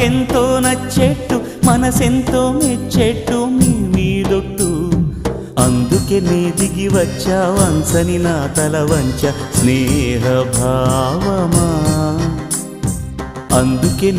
మాకెంతో నచ్చేట్టు మనసెంతో మెచ్చేట్టు మీ మీదొట్టు అందుకే నీ దిగి వచ్చా వంచని నా తల వంచ స్నేహ భావమా అందుకే